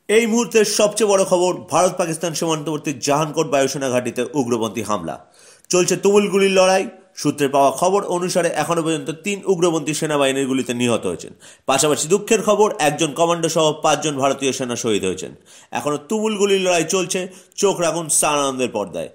এই মুহূর্তের সবচেয়ে বড় খবর, ভারত পাকিস্তান সীমান্তবর্তী জাহানকোট বায়ুসেনা ঘাঁটিতে উগ্রপন্থী হামলা চলছে। তুমুল গুলির লড়াই। সূত্রে পাওয়া খবর অনুসারে এখনো পর্যন্ত 3 উগ্রপন্থী সেনাবাহিনীর গুলিতে নিহত হয়েছেন। পাশাপাশি দুঃখের খবর, একজন কমান্ডো সহ 5 জন ভারতীয় সেনা শহীদ হয়েছেন। এখনো তুমুল গুলির লড়াই চলছে। চোখ রাখুন স্টার আনন্দের পর্দায়।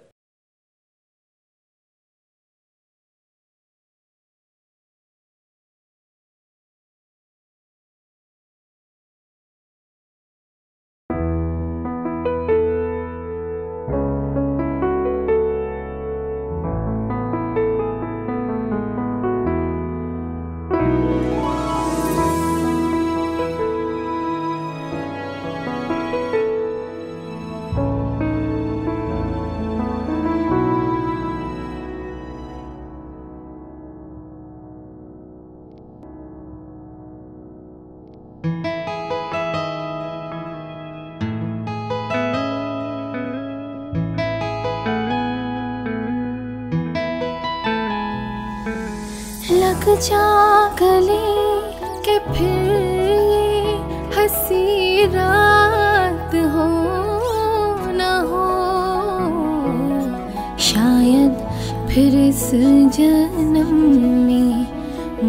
लग जा गले के फिर ये हंसी रात हो न हो, शायद फिर इस जन्म में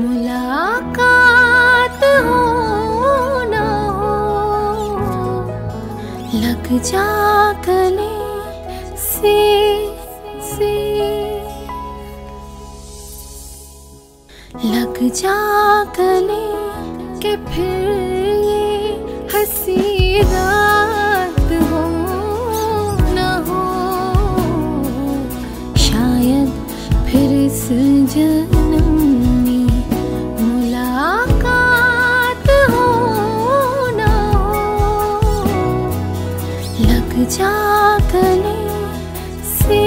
मुलाकात हो न हो। लग जा गले से लग जा गले के फिर ये हंसी रात हो न हो, शायद फिर इस जन्म में मुलाकात हो न हो। लग जा गले से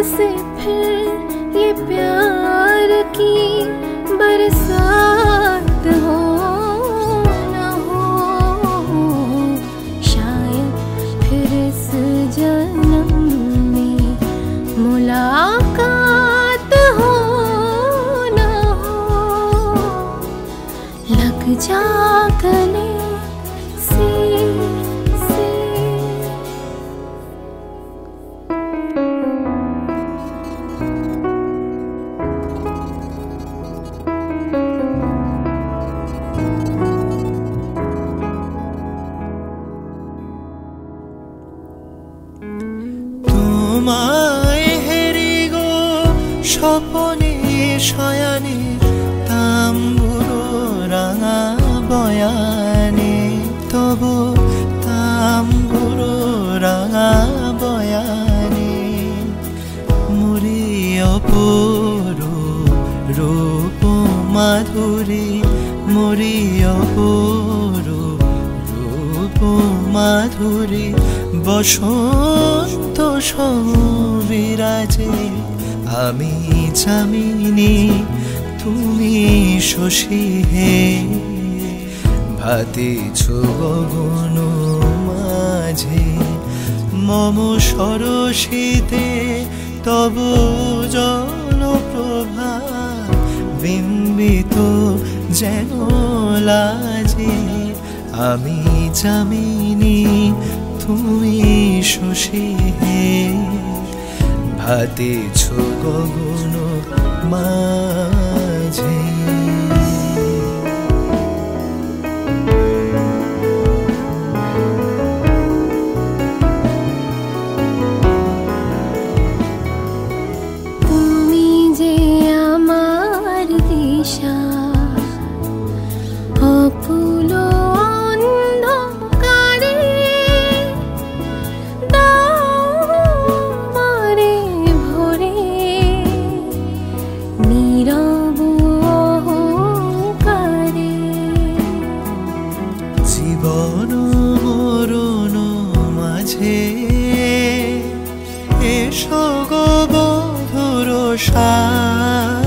से फिर ये प्यार की बरसात हो न हो, शायद फिर इस जन्म में मुलाकात हो न हो। लग जा गले से তোমায় হেরি গো স্বপনে শয়ানে, তাম্বুরো রাঙা বয়ানে, তবু তাম্বুরো রাঙা বয়ানে, মুরি অপরূপ রূপ মাধুরী, মুরি অপরূপ রূপ মাধুরী, বসন্ত সবিরাজে আমি যামিনী তুমি শশী হে, ভাতিছ গগন মাঝে মম সরসিতে, তব জলপ্রভা বিম্বিত যেন লাজে, আমি যামিনী তুমি শশী হে, ভাতিছ গগন মাঝে। তুমি যে আমার দিশা, অকুল অন্ধকারে দাও মারে ভরে, এসো গো বধুর সাজ